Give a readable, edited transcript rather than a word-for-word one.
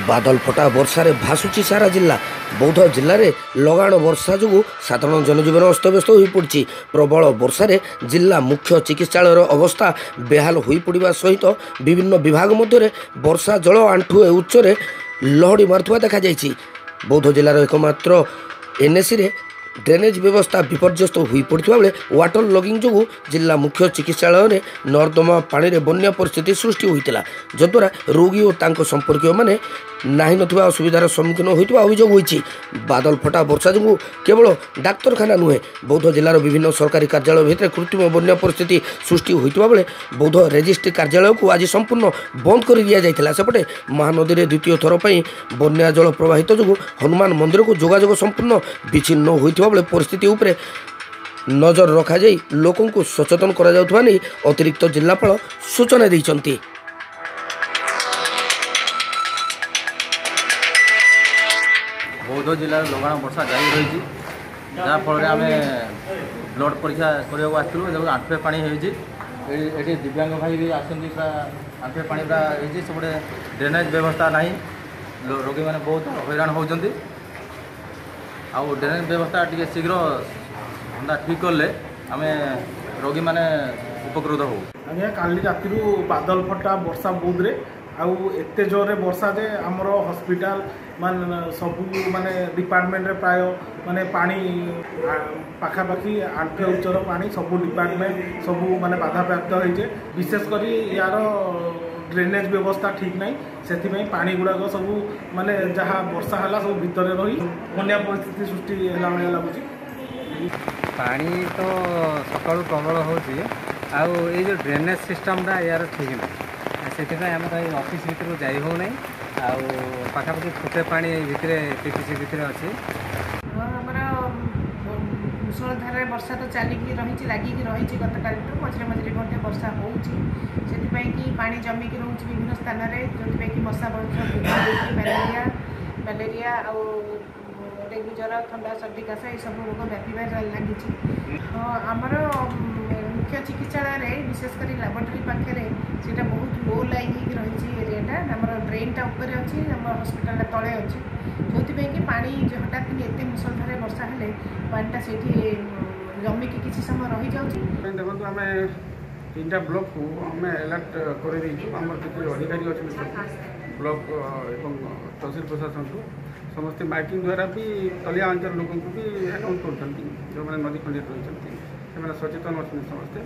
बादल फटा वर्षार भासुची सारा जिला। बौद्ध जिले में लगाण वर्षा जो साधारण जनजीवन अस्तव्यस्त हो पड़ी। प्रबल वर्षार जिला मुख्य चिकित्सालय अवस्था बेहाल हो पड़ा सहित विभिन्न विभाग मध्य वर्षा जल आंठुए उच्चरे लहड़ी मारुवा देखा। बौद्ध जिलार एकमात्र एनएसी रे ड्रेनेज व्यवस्था विपर्यस्त हो पड़ा बेले वाटर लगिंग जो जिला मुख्य चिकित्सालय में नर्दमा पानी रे बन्या परिस्थिति सृष्टि होता, जद्वारा रोगी और संपर्क मैंने नहीं नथिबा असुविधार सम्मुखीन होइतबा अभियोग होइछि। बादल फटा वर्षा जो केवल डाक्तरखाना नुहे, बौद्ध जिलार विभिन्न सरकारी कार्यालय भितर कृत्रिम बन्या परिस्थिति सृष्टि होइतबा बेले बौद्ध रेजिस्ट्री कार्यालय को आज संपूर्ण बंद कर दिया जाइथिला। सेपटे महानदी में द्वितीय थर पर बन्या जल प्रवाहित जो हनुमान मंदिर को जोगाजोग संपूर्ण विच्छिन्न होइतबा बेले परिस्थिति उपरे नजर रखा जाई लोकों को सचेतन करा जाउथबा नै अतिरिक्त जिलापाल सूचना दैछन्ति। बौद्ध जिले में लगाण वर्षा जारी रही, जहाँफल आम ब्लड परीक्षा करने आसलु आंठुए पानी होती। दिव्यांग भाई भी आसती आंठुए पानी पूरा सब ड्रेनेज व्यवस्था ना, रोगी मैंने बहुत हैरान होती। ड्रेनेज व्यवस्था टी शीघ्र ठीक कले आम रोगी मैंने उपकृत हो। आज्ञा काली राति बादल फटा वर्षा बौद्धे आते जोरे वर्षा जे आमर हॉस्पिटल मान सबू माने डिपार्टमेंट रे प्राय माने पानी पाखापाखि आंठे उच्चर पानी सबू डिपार्टमेंट सबू माने बाधाप्राप्त होइजे। विशेषकर यार ड्रेनेज व्यवस्था ठीक नहीं, से पानी गुड़ाक सबू माने जहाँ वर्षा है सब भितर रही बन्या परिस्थिति सृष्टि है लगुच। पानी तो सकाळु प्रबल होची ये जो ड्रेनेज सिस्टमटा यार ठीक ना, से आम तो ऑफिस भर जाई हो नहीं पाखापाखि फुटे पानी भितर पीपीसी भितर अच्छी। मुसलधारे वर्षा तो चलिकी रही लगिकी रही गत काल मझे मझे घंटे वर्षा होती पानी जमिकी रोचे विभिन्न स्थान में जो मशा मलेरिया मलेरिया डेंगू ज्वर थंडा सर्दी काश ये सब रोग व्यापार लगी। आमर मुख्य चिकित्सालय विशेषकर लैबोरेटरी पाखे से बहुत लो लाइन रही एरियाटा आम ड्रेनटा ऊपर अच्छी आम हस्पिटाल तले अच्छी जो कि पानी हठात एत मुसलधारे वर्षा हेले पानीटा से जमिकी किसी समय रही जाऊँगी। देखो आम 3टा ब्लॉक को आम अलर्ट कर अधिकारी अच्छे ब्लॉक और तहसील प्रशासन को समस्त माइकिंग द्वारा भी तलिया अंचल लोक भी अनाउंस कर जो मैंने नदी खंडित रही सचेतन अच्छे समस्ते।